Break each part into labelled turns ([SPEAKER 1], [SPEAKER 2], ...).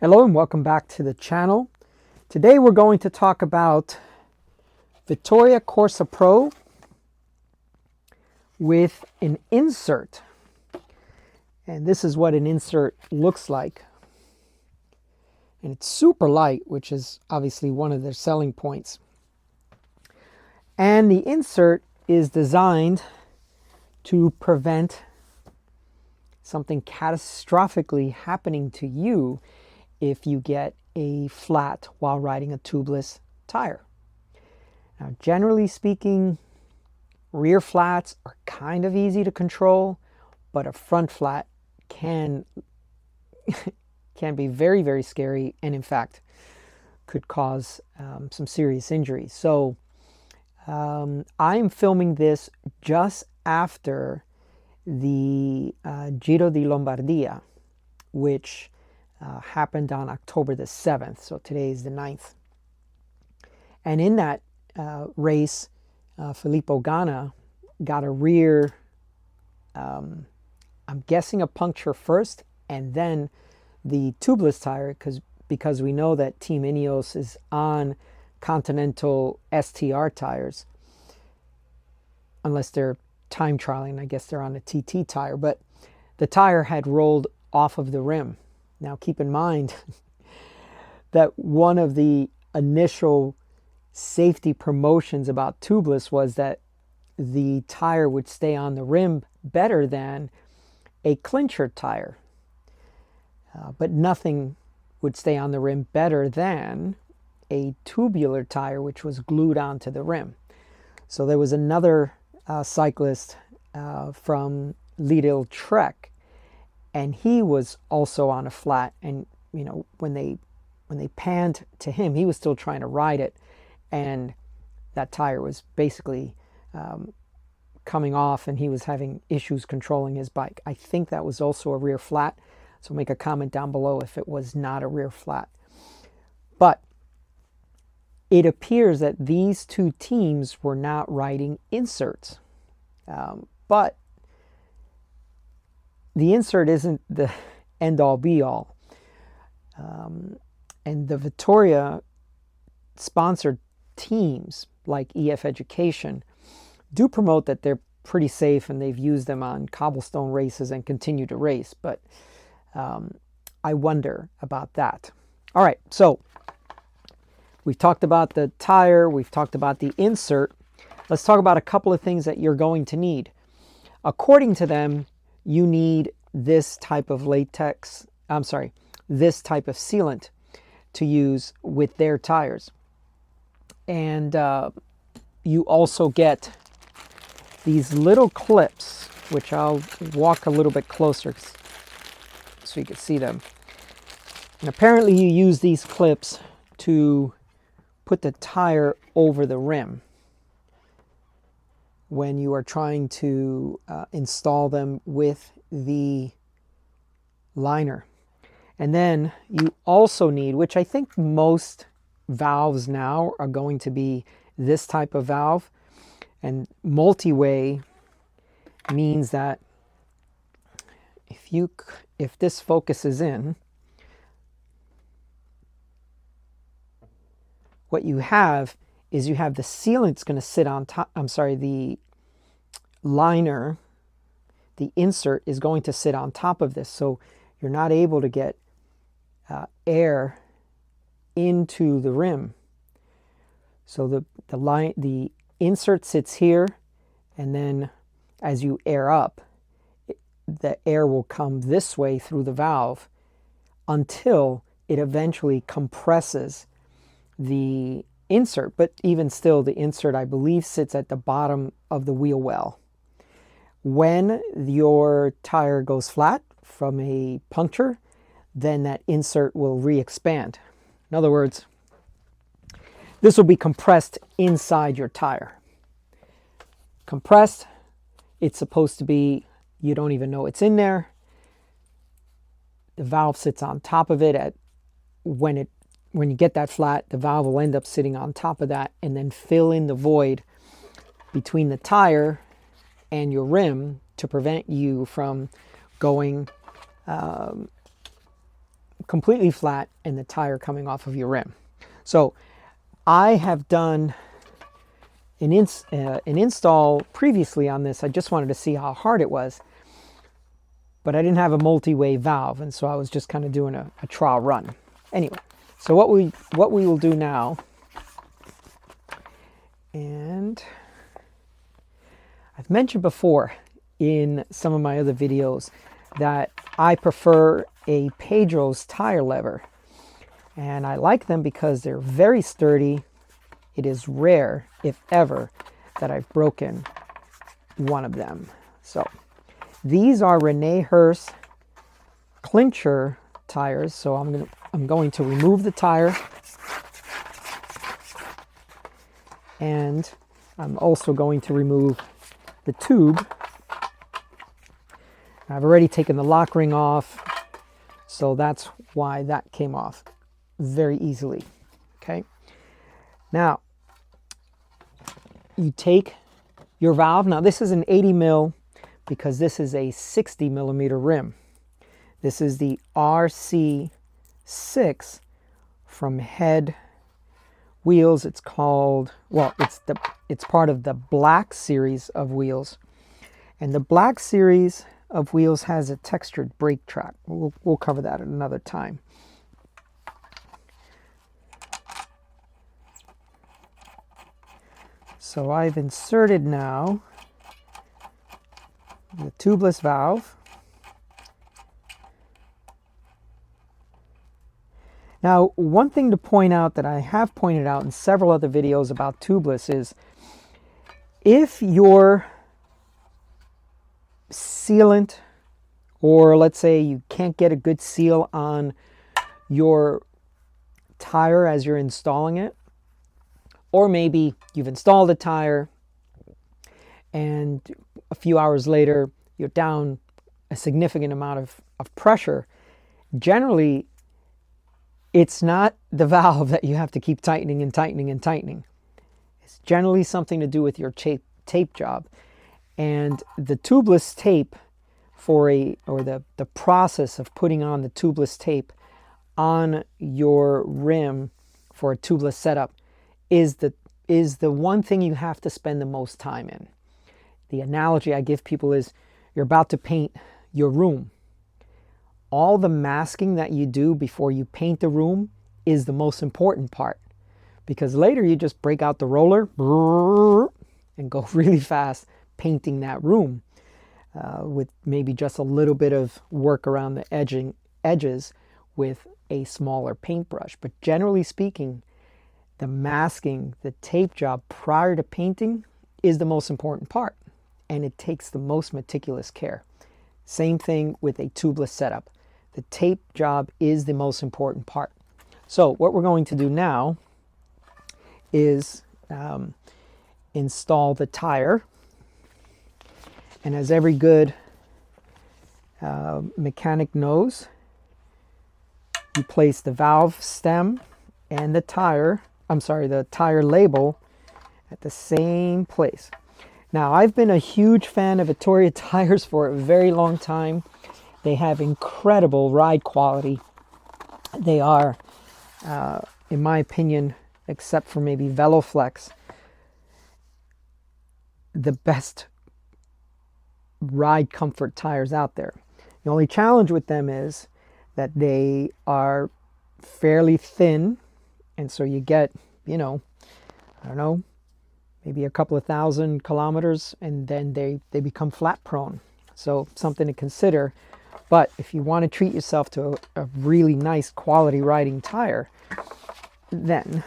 [SPEAKER 1] Hello and welcome back to the channel. Today we're going to talk about Vittoria Corsa Pro with an insert. And this is what an insert looks like. And it's super light, which is obviously one of their selling points. And the insert is designed to prevent something catastrophically happening to you if you get a flat while riding a tubeless tire. Now, generally speaking, rear flats are kind of easy to control, but a front flat can be very, very scary, and in fact could cause some serious injuries. So I'm filming this just after the Giro di Lombardia, which happened on October the 7th. So today is the 9th. And in that race, Filippo Ganna got a rear, I'm guessing a puncture first, and then the tubeless tire, because we know that Team Ineos is on Continental STR tires, unless they're time trialing. I guess they're on a TT tire, but the tire had rolled off of the rim. Now keep in mind that one of the initial safety promotions about tubeless was that the tire would stay on the rim better than a clincher tire. But nothing would stay on the rim better than a tubular tire, which was glued onto the rim. So there was another cyclist from Lidl Trek, and he was also on a flat, and you know, when they panned to him, he was still trying to ride it, and that tire was basically coming off, and he was having issues controlling his bike. I think that was also a rear flat, so make a comment down below if it was not a rear flat. But it appears that these two teams were not riding inserts, but the insert isn't the end-all be-all. And the Vittoria sponsored teams like EF Education do promote that they're pretty safe, and they've used them on cobblestone races and continue to race. But I wonder about that. All right, so we've talked about the tire, we've talked about the insert. Let's talk about a couple of things that you're going to need. According to them, you need this type of this type of sealant to use with their tires. And you also get these little clips, which I'll walk a little bit closer so you can see them. And apparently you use these clips to put the tire over the rim when you are trying to install them with the liner. And then you also need, which I think most valves now are going to be this type of valve, and multi-way means that if this focuses in, what you have is you have the sealant's going to sit on top. The liner, the insert is going to sit on top of this, so you're not able to get air into the rim. So the insert sits here, and then as you air up, the air will come this way through the valve until it eventually compresses the insert. But even still, the insert, I believe, sits at the bottom of the wheel well. When your tire goes flat from a puncture, then that insert will re-expand. In other words, this will be compressed inside your tire. Compressed, it's supposed to be, you don't even know it's in there. The valve sits on top of it. When you get that flat, the valve will end up sitting on top of that and then fill in the void between the tire and your rim to prevent you from going completely flat and the tire coming off of your rim. So I have done an install previously on this. I just wanted to see how hard it was, but I didn't have a multi-way valve, and so I was just kind of doing a trial run. Anyway, so what we will do now, and I've mentioned before in some of my other videos that I prefer a Pedro's tire lever, and I like them because they're very sturdy. It is rare, if ever, that I've broken one of them. So these are Rene Hurst clincher tires. So I'm going to remove the tire, and I'm also going to remove the tube. I've already taken the lock ring off, so that's why that came off very easily. Okay. Now, you take your valve. Now, this is an 80 mil because this is a 60 millimeter rim. This is the RC6 from Head Wheels. It's called, well, it's part of the Black series of wheels. And the Black series of wheels has a textured brake track. We'll cover that at another time. So I've inserted now the tubeless valve. Now, one thing to point out that I have pointed out in several other videos about tubeless is if your sealant, or let's say you can't get a good seal on your tire as you're installing it, or maybe you've installed a tire and a few hours later you're down a significant amount of pressure, generally it's not the valve that you have to keep tightening and tightening and tightening. It's generally something to do with your tape job. And the tubeless tape the process of putting on the tubeless tape on your rim for a tubeless setup is the one thing you have to spend the most time in. The analogy I give people is you're about to paint your room. All the masking that you do before you paint the room is the most important part, because later you just break out the roller and go really fast painting that room with maybe just a little bit of work around the edges with a smaller paintbrush. But generally speaking, the masking, the tape job prior to painting is the most important part, and it takes the most meticulous care. Same thing with a tubeless setup. The tape job is the most important part. So what we're going to do now is install the tire. And as every good mechanic knows, you place the valve stem and the tire label at the same place. Now, I've been a huge fan of Vittoria tires for a very long time. They have incredible ride quality. They are, in my opinion, except for maybe Veloflex, the best ride comfort tires out there. The only challenge with them is that they are fairly thin, and so you get, I don't know, maybe a couple of thousand kilometers, and then they become flat prone. So something to consider. But if you want to treat yourself to a really nice quality riding tire, then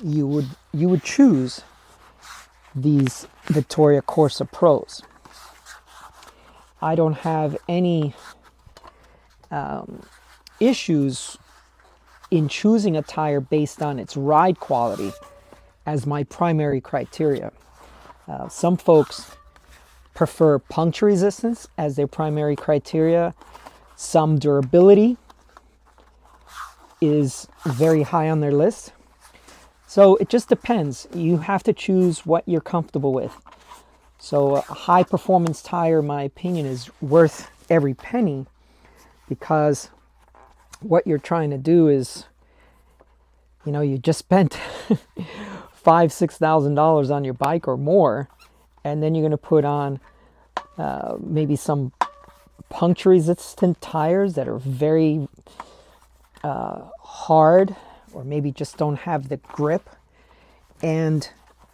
[SPEAKER 1] you would choose these Vittoria Corsa Pros. I don't have any issues in choosing a tire based on its ride quality as my primary criteria. Some folks prefer puncture resistance as their primary criteria. Some durability is very high on their list. So it just depends. You have to choose what you're comfortable with. So a high performance tire, in my opinion, is worth every penny because what you're trying to do is, you know, you just spent $5,000-6,000 on your bike or more, and then you're going to put on maybe some puncture resistant tires that are very hard, or maybe just don't have the grip, and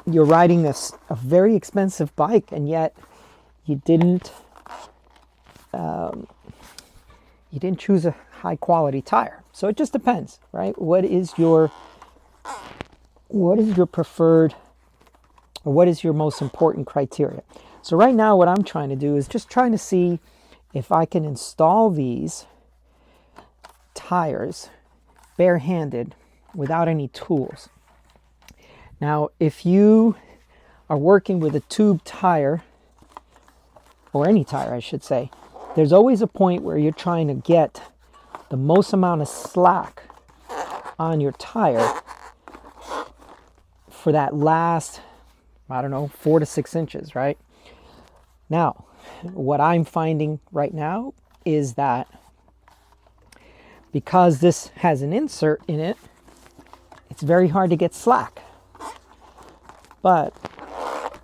[SPEAKER 1] you're riding a very expensive bike, and yet you didn't choose a high quality tire. So it just depends, right? What is your preferred, or what is your most important criteria? So right now what I'm trying to do is just trying to see if I can install these tires barehanded without any tools. Now, if you are working with a tube tire, or any tire I should say, there's always a point where you're trying to get the most amount of slack on your tire for that last, I don't know, 4 to 6 inches, right? Now, what I'm finding right now is that because this has an insert in it, it's very hard to get slack. But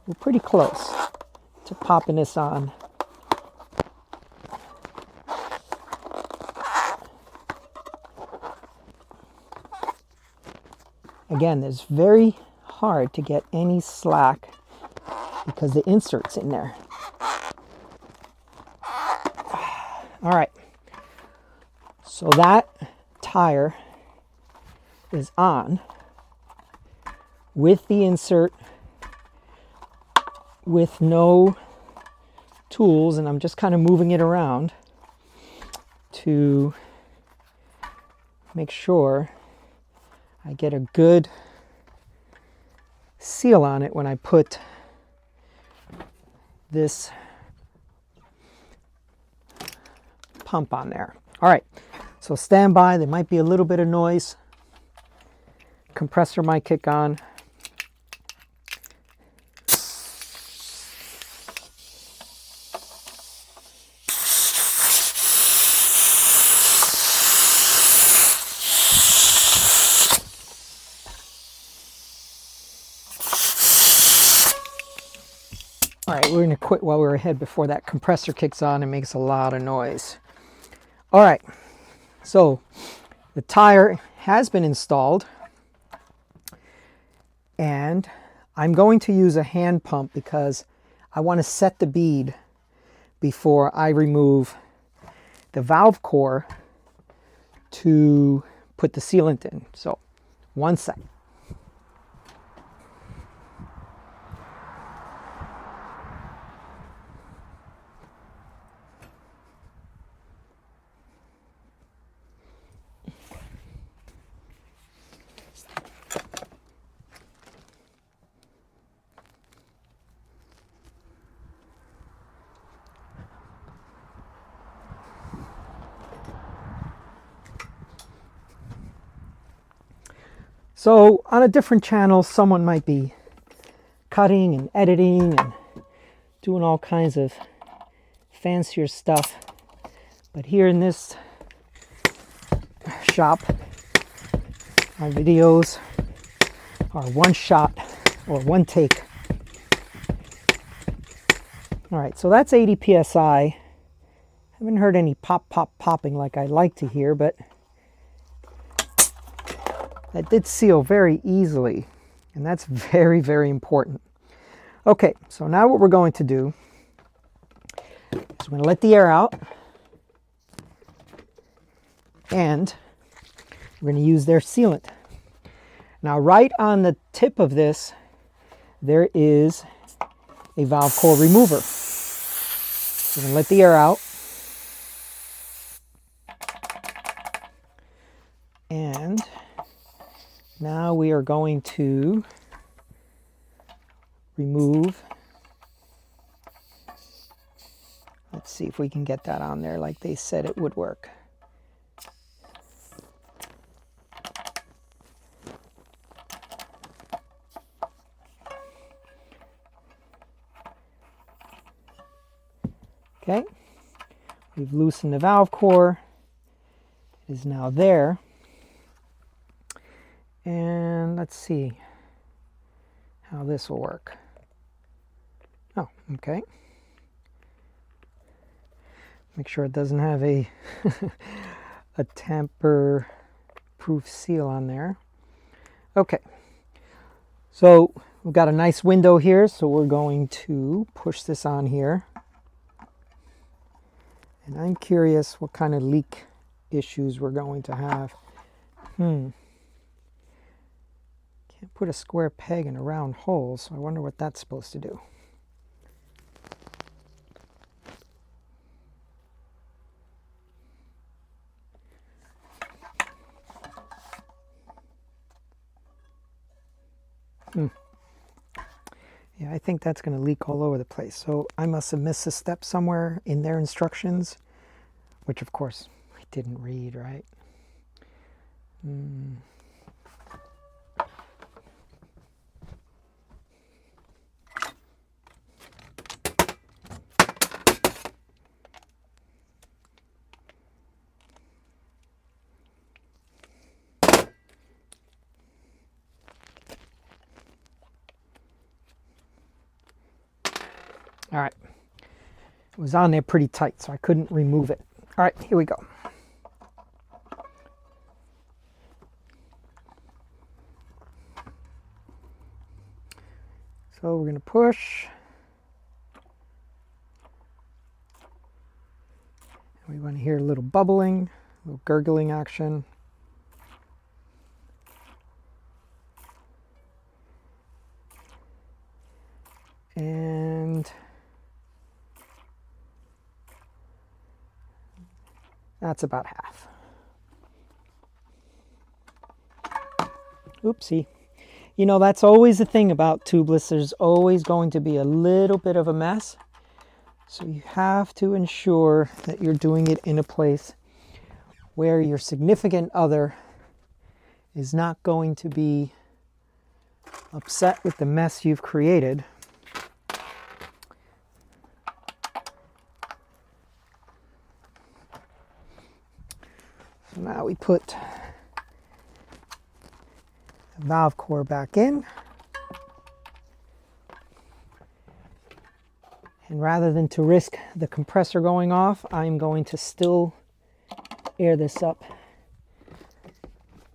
[SPEAKER 1] we're pretty close to popping this on. Again, it's very hard to get any slack because the insert's in there. All right, so that tire is on with the insert, with no tools, and I'm just kind of moving it around to make sure I get a good seal on it when I put this pump on there. All right, so stand by. There might be a little bit of noise. Compressor might kick on. All right, we're going to quit while we're ahead before that compressor kicks on and makes a lot of noise. All right, so the tire has been installed, and I'm going to use a hand pump because I want to set the bead before I remove the valve core to put the sealant in. So, one sec. So on a different channel, someone might be cutting and editing and doing all kinds of fancier stuff. But here in this shop, my videos are one shot or one take. All right, so that's 80 PSI. Haven't heard any popping like I'd like to hear, but that did seal very easily, and that's very, very important. Okay, so now what we're going to do is we're going to let the air out, and we're going to use their sealant. Now, right on the tip of this, there is a valve core remover. We're going to let the air out, and now we are going to remove, let's see if we can get that on there like they said it would work. Okay, we've loosened the valve core. is now there. And let's see how this will work. Oh, okay. Make sure it doesn't have a a tamper-proof seal on there. Okay, so we've got a nice window here, so we're going to push this on here. And I'm curious what kind of leak issues we're going to have. Can't put a square peg in a round hole, so I wonder what that's supposed to do. Yeah, I think that's going to leak all over the place. So I must have missed a step somewhere in their instructions, which of course I didn't read, right? All right, it was on there pretty tight, so I couldn't remove it. All right, here we go. So we're going to push. We want to hear a little bubbling, a little gurgling action. And that's about half. Oopsie. You know, that's always the thing about tubeless. There's always going to be a little bit of a mess. So you have to ensure that you're doing it in a place where your significant other is not going to be upset with the mess you've created. So now we put the valve core back in. And rather than to risk the compressor going off, I'm going to still air this up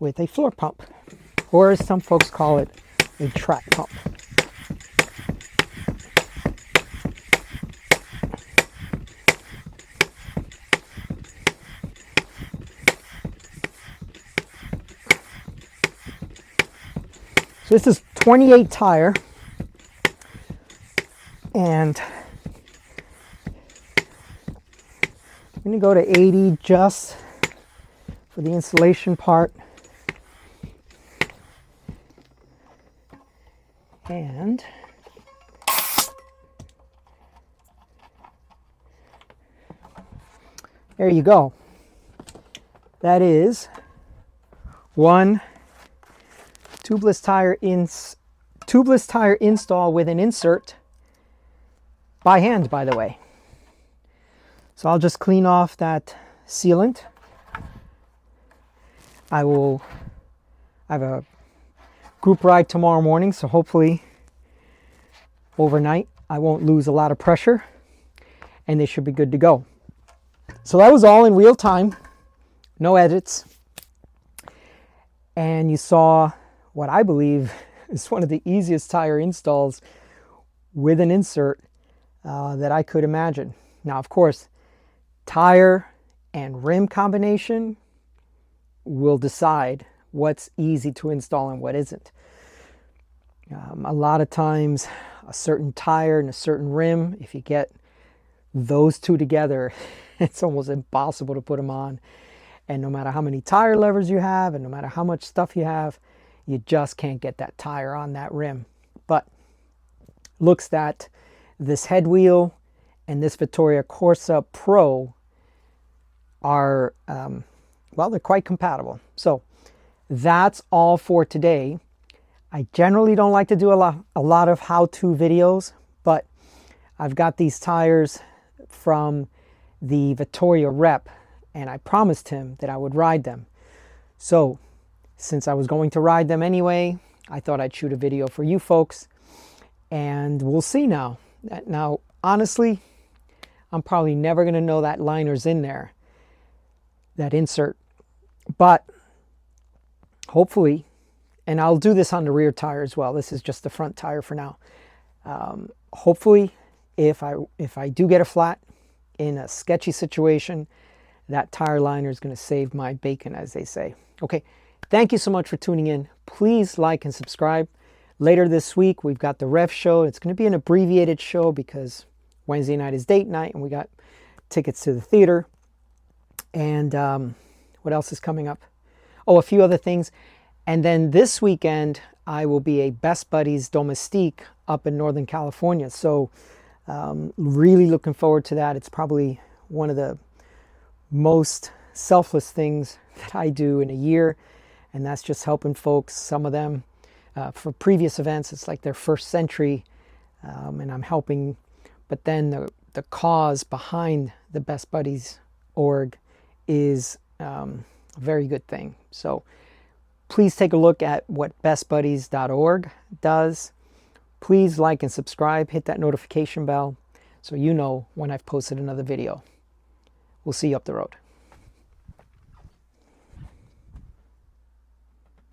[SPEAKER 1] with a floor pump, or as some folks call it, a track pump. So this is 28 tire, and I'm going to go to 80 just for the insulation part. And there you go. That is one tubeless tire install with an insert by hand, by the way. So I'll just clean off that sealant. I have a group ride tomorrow morning, so hopefully overnight I won't lose a lot of pressure and they should be good to go. So that was all in real time, no edits. And you saw what I believe is one of the easiest tire installs with an insert that I could imagine. Now, of course, tire and rim combination will decide what's easy to install and what isn't. A lot of times, a certain tire and a certain rim, if you get those two together, it's almost impossible to put them on. And no matter how many tire levers you have and no matter how much stuff you have, you just can't get that tire on that rim. But looks that this head wheel and this Vittoria Corsa Pro are, well, they're quite compatible. So that's all for today. I generally don't like to do a lot of how-to videos, but I've got these tires from the Vittoria rep, and I promised him that I would ride them. So since I was going to ride them anyway, I thought I'd shoot a video for you folks, and we'll see now. Now, honestly, I'm probably never going to know that liner's in there, that insert, but hopefully, and I'll do this on the rear tire as well. This is just the front tire for now. Hopefully, if I do get a flat in a sketchy situation, that tire liner is going to save my bacon, as they say. Okay, thank you so much for tuning in. Please like and subscribe. Later this week, we've got the Rev show. It's going to be an abbreviated show because Wednesday night is date night, and we got tickets to the theater. And what else is coming up? Oh, a few other things. And then this weekend, I will be a Best Buddies Domestique up in Northern California. So really looking forward to that. It's probably one of the most selfless things that I do in a year. And that's just helping folks, some of them, for previous events, it's like their first century. And I'm helping. But then the cause behind the Best Buddies org is a very good thing. So please take a look at what bestbuddies.org does. Please like and subscribe, hit that notification bell so you know when I've posted another video. We'll see you up the road.